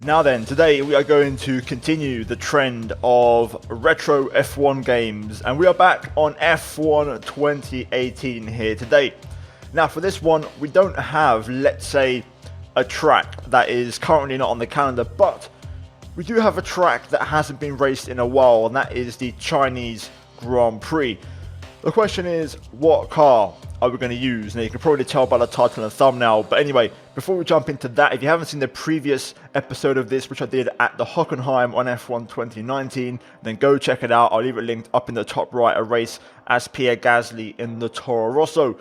Now then, today we are going to continue the trend of retro F1 games, and we are back on F1 2018 here today. Now for this one, we don't have, let's say, a track that is currently not on the calendar, but we do have a track that hasn't been raced in a while, and that is the Chinese Grand Prix. The question is, what car are we going to use? Now you can probably tell by the title and thumbnail, but anyway, before we jump into that, if you haven't seen the previous episode of this, which I did at the Hockenheim on F1 2019, then go check it out. I'll leave it linked up in the top right, a race as Pierre Gasly in the Toro Rosso.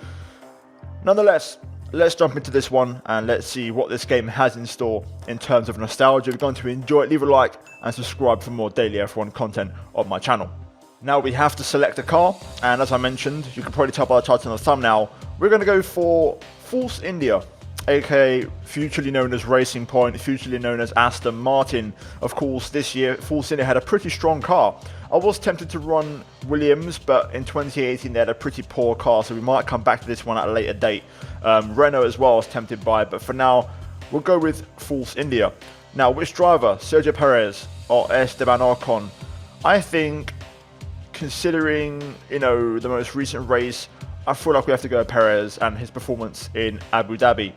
Nonetheless, let's jump into this one and let's see what this game has in store in terms of nostalgia. If you're going to enjoy it, leave a like and subscribe for more daily F1 content on my channel. Now we have to select a car, and as I mentioned, you can probably tell by the title and the thumbnail, we're going to go for Force India, aka futurely known as Racing Point, futurely known as Aston Martin. Of course, this year, Force India had a pretty strong car. I was tempted to run Williams, but in 2018 they had a pretty poor car, so we might come back to this one at a later date. Renault as well I was tempted by, but for now, we'll go with Force India. Now, which driver, Sergio Perez or Esteban Ocon? I think, considering, the most recent race, I feel like we have to go Perez and his performance in Abu Dhabi.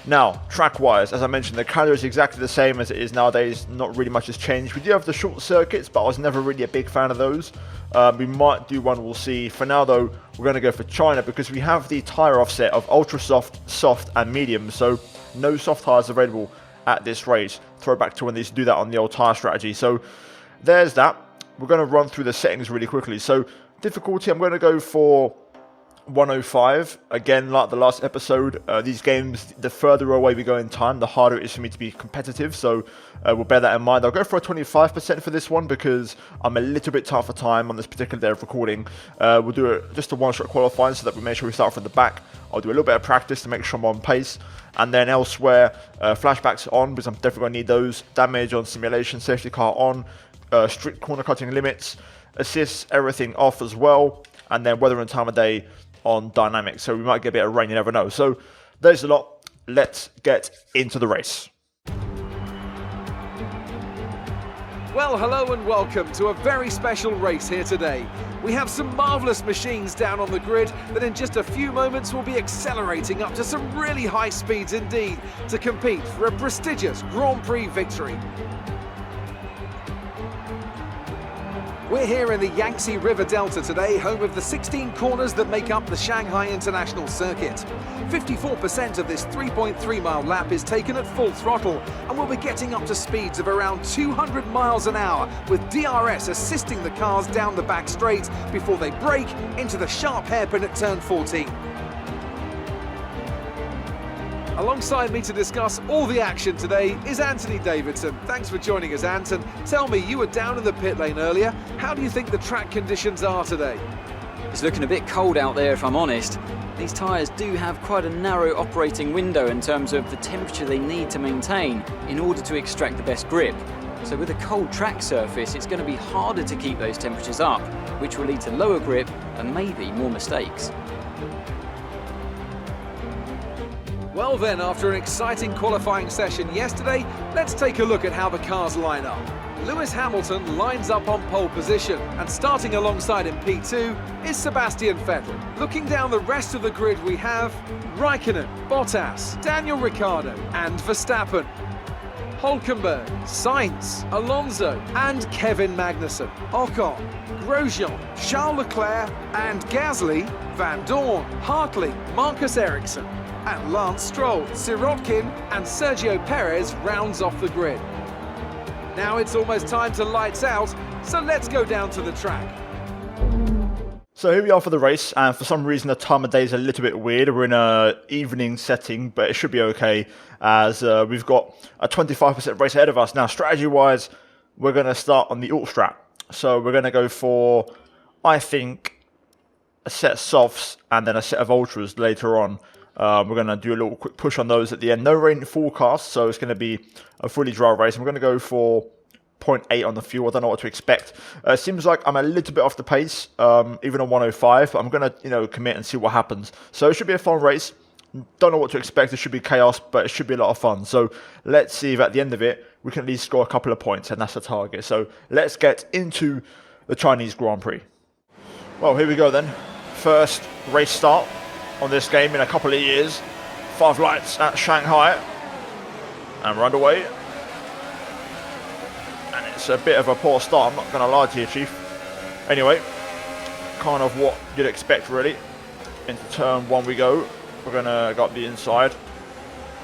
Now, track-wise, as I mentioned, the calendar is exactly the same as it is nowadays. Not really much has changed. We do have the short circuits, but I was never really a big fan of those. We might do one, we'll see. For now, though, we're going to go for China because we have the tyre offset of ultra soft, soft, and medium. So, no soft tyres available at this race. Throwback to when they used to do that on the old tyre strategy. So, there's that. We're going to run through the settings really quickly. So, difficulty, I'm going to go for 105. Again, like the last episode, these games, the further away we go in time, the harder it is for me to be competitive. So, we'll bear that in mind. I'll go for a 25% for this one because I'm a little bit tight for time on this particular day of recording. We'll do just a one-shot qualifying so that we make sure we start from the back. I'll do a little bit of practice to make sure I'm on pace. And then elsewhere, flashbacks on because I'm definitely going to need those. Damage on simulation, safety car on. Strict corner cutting limits, assists, everything off as well, and then weather and time of day on dynamics. So we might get a bit of rain, you never know. So there's a lot. Let's get into the race. Well, hello and welcome to a very special race here today. We have some marvellous machines down on the grid that in just a few moments will be accelerating up to some really high speeds indeed to compete for a prestigious Grand Prix victory. We're here in the Yangtze River Delta today, home of the 16 corners that make up the Shanghai International Circuit. 54% of this 3.3 mile lap is taken at full throttle, and we'll be getting up to speeds of around 200 miles an hour, with DRS assisting the cars down the back straight before they brake into the sharp hairpin at turn 14. Alongside me to discuss all the action today is Anthony Davidson. Thanks for joining us, Anton. Tell me, you were down in the pit lane earlier. How do you think the track conditions are today? It's looking a bit cold out there, if I'm honest. These tyres do have quite a narrow operating window in terms of the temperature they need to maintain in order to extract the best grip. So with a cold track surface, it's going to be harder to keep those temperatures up, which will lead to lower grip and maybe more mistakes. Well then, after an exciting qualifying session yesterday, let's take a look at how the cars line up. Lewis Hamilton lines up on pole position, and starting alongside in P2 is Sebastian Vettel. Looking down the rest of the grid, we have Raikkonen, Bottas, Daniel Ricciardo and Verstappen, Hülkenberg, Sainz, Alonso and Kevin Magnussen, Ocon, Grosjean, Charles Leclerc and Gasly, Van Dorn, Hartley, Marcus Ericsson and Lance Stroll, Sirotkin and Sergio Perez rounds off the grid. Now it's almost time to lights out, so let's go down to the track. So here we are for the race, and for some reason the time of day is a little bit weird. We're in an evening setting, but it should be okay as we've got a 25% race ahead of us. Now, strategy-wise, we're going to start on the alt strat. So we're going to go for, I think, a set of softs and then a set of ultras later on. We're going to do a little quick push on those at the end. No rain forecast, so it's going to be a fully dry race. And we're going to go for 0.8 on the fuel. I don't know what to expect. Seems like I'm a little bit off the pace, even on 105. But I'm going to, commit and see what happens. So it should be a fun race. Don't know what to expect. It should be chaos, but it should be a lot of fun. So let's see if at the end of it, we can at least score a couple of points, and that's the target. So let's get into the Chinese Grand Prix. Well, here we go then. First race start on this game in a couple of years. 5 lights at Shanghai. And we're underway. And it's a bit of a poor start, I'm not going to lie to you, Chief. Anyway, kind of what you'd expect, really. Into turn 1 we go. We're going to go up the inside.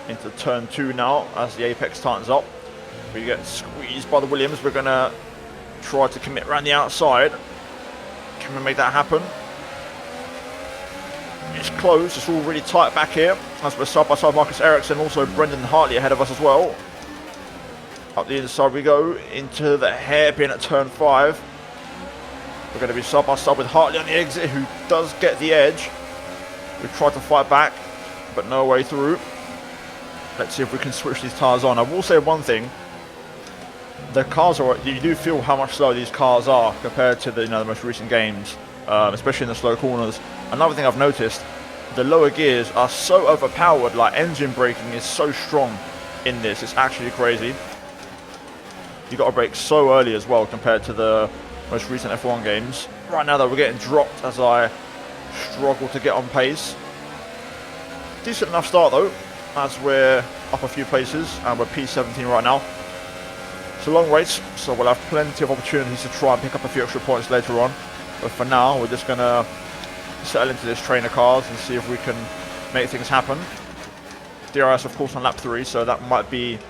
Into turn 2 now, as the apex tightens up. We get squeezed by the Williams. We're going to try to commit around the outside. Can we make that happen? It's close. It's all really tight back here. As we're side by side, Marcus Ericsson, also Brendan Hartley ahead of us as well. Up the inside we go into the hairpin at turn 5. We're going to be side by side with Hartley on the exit, who does get the edge. We've tried to fight back, but no way through. Let's see if we can switch these tyres on. I will say one thing. The cars are, you do feel how much slower these cars are compared to the, the most recent games, especially in the slow corners. Another thing I've noticed, the lower gears are so overpowered, like engine braking is so strong in this. It's actually crazy. You got to brake so early as well compared to the most recent F1 games. Right now though, we're getting dropped as I struggle to get on pace. Decent enough start though, as we're up a few places and we're P17 right now. It's a long race, so we'll have plenty of opportunities to try and pick up a few extra points later on. But for now, we're just going to settle into this train of cars and see if we can make things happen. DRS, of course, on lap 3, so that might be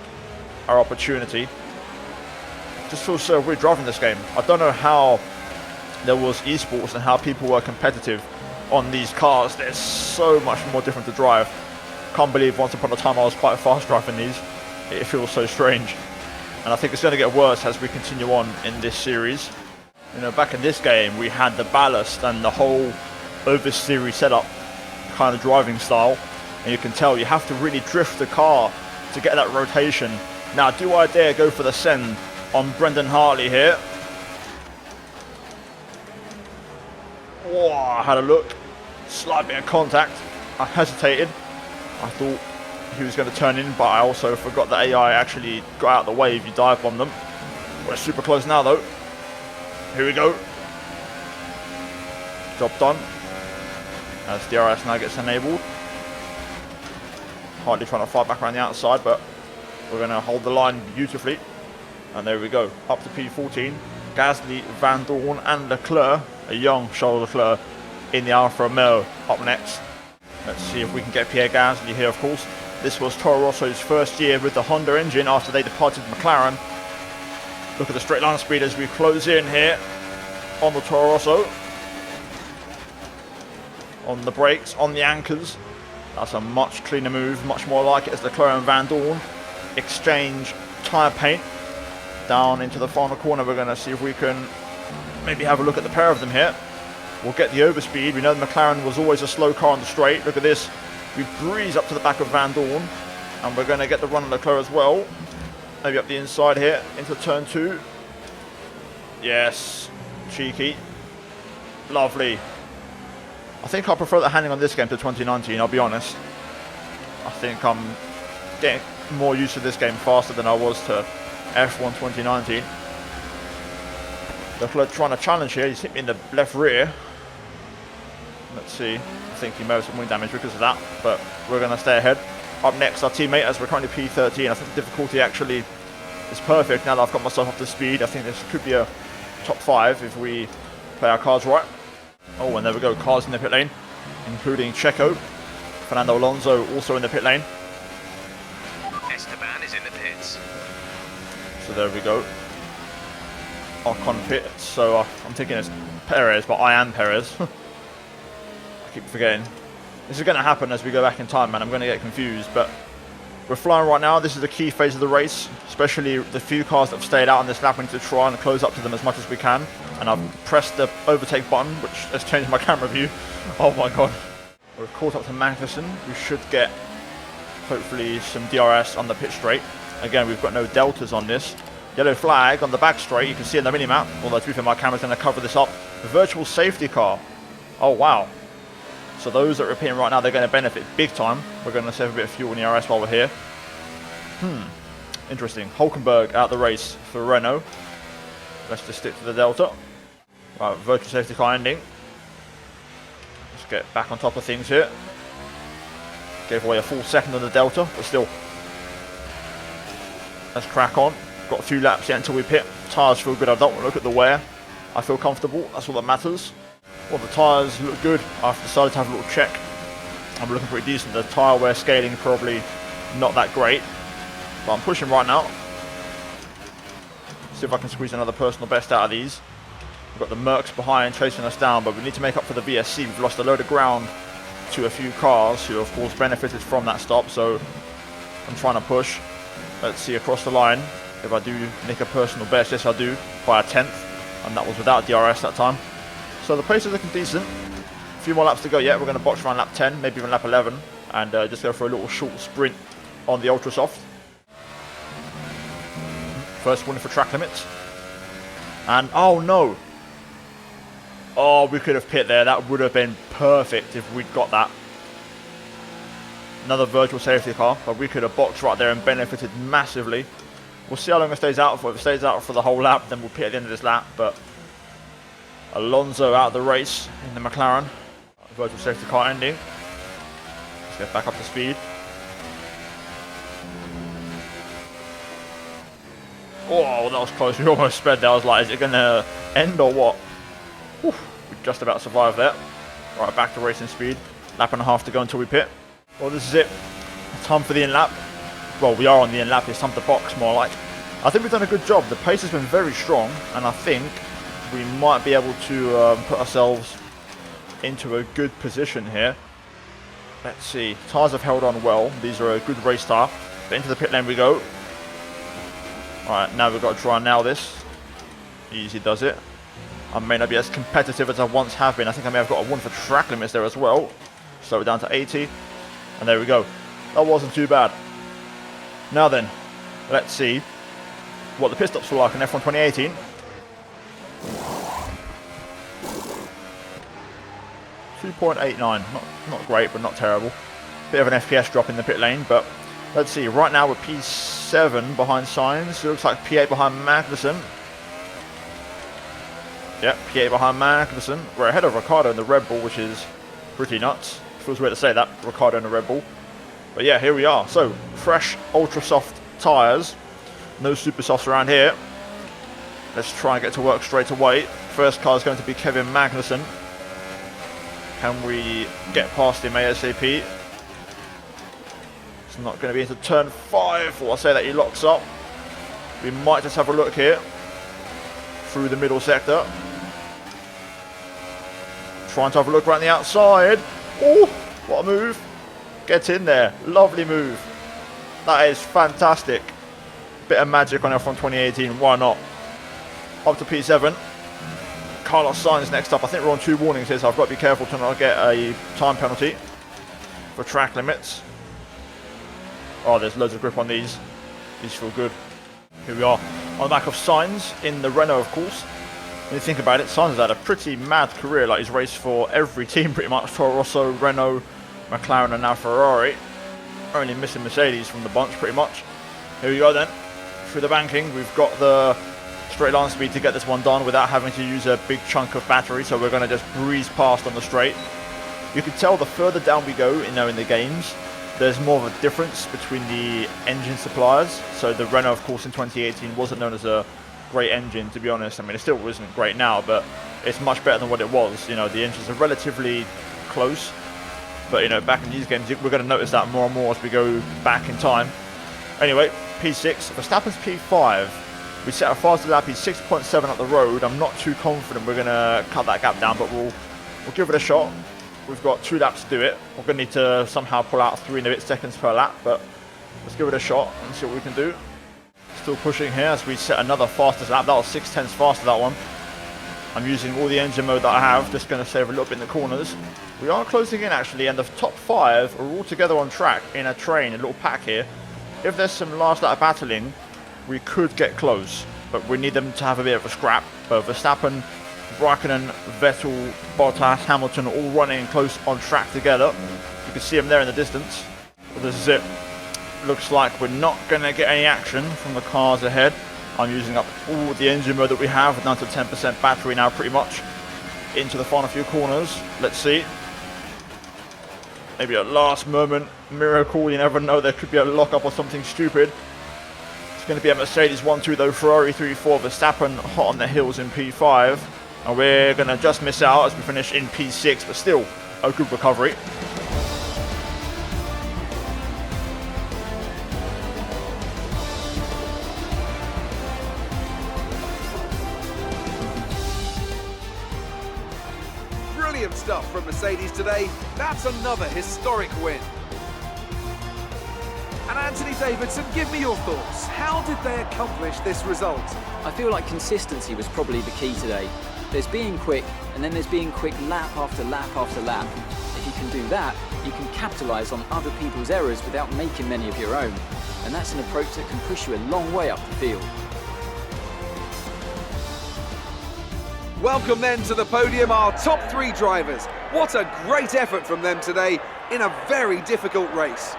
our opportunity. Just feels so weird driving this game. I don't know how there was esports and how people were competitive on these cars. They're so much more different to drive. Can't believe once upon a time I was quite fast driving these. It feels so strange. And I think it's going to get worse as we continue on in this series. Back in this game, we had the ballast and the whole oversteery setup kind of driving style. And you can tell you have to really drift the car to get that rotation. Now, do I dare go for the send on Brendan Hartley here? Oh, I had a look. Slight bit of contact. I hesitated. I thought he was going to turn in, but I also forgot that AI actually got out of the way if you dive bomb them. We're super close now though. Here we go. Job done. As DRS now gets enabled. Hardly trying to fight back around the outside, but we're going to hold the line beautifully. And there we go. Up to P14. Gasly, Van Dorn and Leclerc, a young Charles Leclerc, in the Alfa Romeo up next. Let's see if we can get Pierre Gasly here, of course. This was Toro Rosso's first year with the Honda engine after they departed McLaren. Look at the straight line speed as we close in here on the Toro Rosso. On the brakes, on the anchors. That's a much cleaner move, much more like it as Leclerc and Van Dorn exchange tyre paint. Down into the final corner, we're going to see if we can maybe have a look at the pair of them here. We'll get the overspeed. We know the McLaren was always a slow car on the straight. Look at this. We breeze up to the back of Van Dorn, and we're going to get the run on Leclerc as well. Maybe up the inside here, into turn 2. Yes, cheeky. Lovely. I think I prefer the handling on this game to 2019, I'll be honest. I think I'm getting more used to this game faster than I was to F1 2019. Leclerc trying to challenge here, he's hit me in the left rear. Let's see, I think he may have some wing damage because of that, but we're going to stay ahead. Up next, our teammate, as we're currently P13. I think the difficulty actually is perfect now that I've got myself up to speed. I think this could be a top 5 if we play our cards right. Oh, and there we go, cars in the pit lane, including Checo. Fernando Alonso also in the pit lane. Esteban is in the pits. So there we go. Ocon pit, so I'm thinking it's Perez, but I am Perez. I keep forgetting. This is going to happen as we go back in time, man. I'm going to get confused, but we're flying right now. This is the key phase of the race, especially the few cars that have stayed out on this lap. We need to try and close up to them as much as we can. And I've pressed the overtake button, which has changed my camera view. Oh my god. We're caught up to Magnussen. We should get, hopefully, some DRS on the pit straight. Again, we've got no deltas on this. Yellow flag on the back straight, you can see in the minimap, although to be fair, my camera's going to cover this up. The virtual safety car. Oh wow. So those that are repeating right now, they're going to benefit big time. We're going to save a bit of fuel in the RS while we're here. Interesting. Hulkenberg out the race for Renault. Let's just stick to the Delta. Right, virtual safety car ending. Let's get back on top of things here. Gave away a full second on the Delta, but still. Let's crack on. Got a few laps yet until we pit. Tyres feel good. I don't want to look at the wear. I feel comfortable. That's all that matters. Well, the tyres look good. I've decided to have a little check. I'm looking pretty decent. The tyre wear scaling probably not that great. But I'm pushing right now. See if I can squeeze another personal best out of these. We've got the Mercs behind chasing us down, but we need to make up for the VSC. We've lost a load of ground to a few cars who of course benefited from that stop, so I'm trying to push. Let's see across the line if I do nick a personal best. Yes, I do, by a 10th, and that was without DRS that time. So the pace is looking decent. A few more laps to go yet. We're going to box around lap 10, maybe even lap 11, and just go for a little short sprint on the Ultra Soft. First warning for track limits. And oh no! Oh, we could have pit there. That would have been perfect if we'd got that. Another virtual safety car, but we could have boxed right there and benefited massively. We'll see how long it stays out for. If it stays out for the whole lap, then we'll pit at the end of this lap. But Alonso out of the race in the McLaren. Virtual safety car ending. Let's get back up to speed. Oh, that was close. We almost sped there. I was like, is it going to end or what? Whew, we just about survived that. Right, back to racing speed. Lap and a half to go until we pit. Well, this is it. Time for the in-lap. Well, we are on the in-lap. It's time to box, more like. I think we've done a good job. The pace has been very strong, and I think we might be able to put ourselves into a good position here. Let's see. Tyres have held on well. These are a good race tyre. But into the pit lane we go. Alright, now we've got to try and nail this. Easy does it. I may not be as competitive as I once have been. I think I may have got a 1 for track limits there as well. Slow it down to 80. And there we go. That wasn't too bad. Now then, let's see what the pit stops were like in F1 2018. .89. Not great, but not terrible. Bit of an FPS drop in the pit lane, but let's see. Right now we're P7 behind Sainz. It looks like P8 behind Magnussen. Yep, P8 behind Magnussen. We're ahead of Ricciardo in the Red Bull, which is pretty nuts. Feels weird to say that, Ricciardo in the Red Bull. But yeah, here we are. So, fresh ultra soft tyres. No super softs around here. Let's try and get to work straight away. First car is going to be Kevin Magnussen. Can we get past him ASAP? It's not going to be into turn 5. Or I'll say that he locks up. We might just have a look here. Through the middle sector. Trying to have a look around the outside. Oh, what a move. Get in there. Lovely move. That is fantastic. Bit of magic on F1 2018. Why not? Up to P7. Carlos Sainz next up. I think we're on 2 warnings here, so I've got to be careful to not get a time penalty for track limits. Oh, there's loads of grip on these. These feel good. Here we are. On the back of Sainz in the Renault, of course. When you think about it, Sainz has had a pretty mad career. Like, he's raced for every team pretty much. Toro Rosso, Renault, McLaren and now Ferrari. Only missing Mercedes from the bunch pretty much. Here we go then. Through the banking, we've got the straight line speed to get this one done without having to use a big chunk of battery. So we're going to just breeze past on the straight. You can tell the further down we go, in the games, there's more of a difference between the engine suppliers. So the Renault, of course, in 2018 wasn't known as a great engine, to be honest. I mean, it still isn't great now, but it's much better than what it was. You know, the engines are relatively close. But, you know, back in these games, we're going to notice that more and more as we go back in time. Anyway, P6. Verstappen's P5. We set a faster lap. He's 6.7 up the road. I'm not too confident we're going to cut that gap down, but we'll give it a shot. We've got 2 laps to do it. We're going to need to somehow pull out 3 and a bit seconds per lap, but let's give it a shot and see what we can do. Still pushing here as we set another fastest lap. That was 0.6 faster, that one. I'm using all the engine mode that I have, just going to save a little bit in the corners. We are closing in actually, and the top 5 are all together on track in a train, a little pack here. If there's some last lap battling, we could get close, but we need them to have a bit of a scrap. But Verstappen Raikkonen, Vettel, Bottas, Hamilton all running close on track together. You can see them there in the distance. But this is it. Looks like we're not going to get any action from the cars ahead. I'm using up all the engine mode that we have, down to 10% battery now pretty much. Into the final few corners. Let's see. Maybe a last moment miracle, you never know, there could be a lockup or something stupid. It's going to be a Mercedes 1-2 though, Ferrari 3-4, Verstappen hot on the heels in P5. And we're going to just miss out as we finish in P6, but still a good recovery. Brilliant stuff from Mercedes today. That's another historic win. And Anthony Davidson, give me your thoughts. How did they accomplish this result? I feel like consistency was probably the key today. There's being quick, and then there's being quick lap after lap after lap. If you can do that, you can capitalise on other people's errors without making many of your own. And that's an approach that can push you a long way up the field. Welcome then to the podium, our top three drivers. What a great effort from them today in a very difficult race.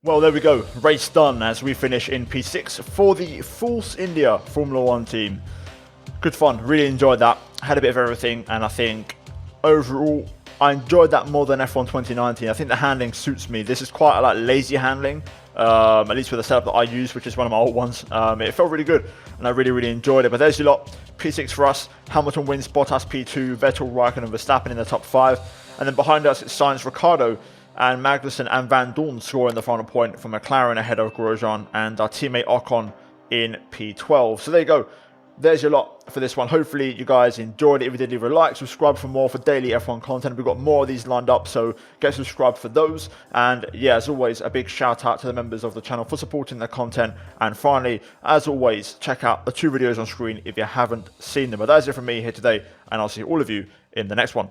Well, there we go. Race done as we finish in P6 for the Force India Formula 1 team. Good fun. Really enjoyed that. Had a bit of everything, and I think overall I enjoyed that more than F1 2019. I think the handling suits me. This is quite a lazy handling, at least with the setup that I use, which is one of my old ones. It felt really good, and I really enjoyed it. But there's your lot. P6 for us. Hamilton wins, Bottas P2, Vettel, Raikkonen, and Verstappen in the top 5. And then behind us it's Sainz, Ricciardo, and Magnussen and Van Dorn scoring the final point for McLaren ahead of Grosjean and our teammate Ocon in P12. So there you go. There's your lot for this one. Hopefully you guys enjoyed it. If you did, leave a like, subscribe for more for daily F1 content. We've got more of these lined up, so get subscribed for those. And yeah, as always, a big shout out to the members of the channel for supporting the content. And finally, as always, check out the 2 videos on screen if you haven't seen them. But that's it from me here today, and I'll see all of you in the next one.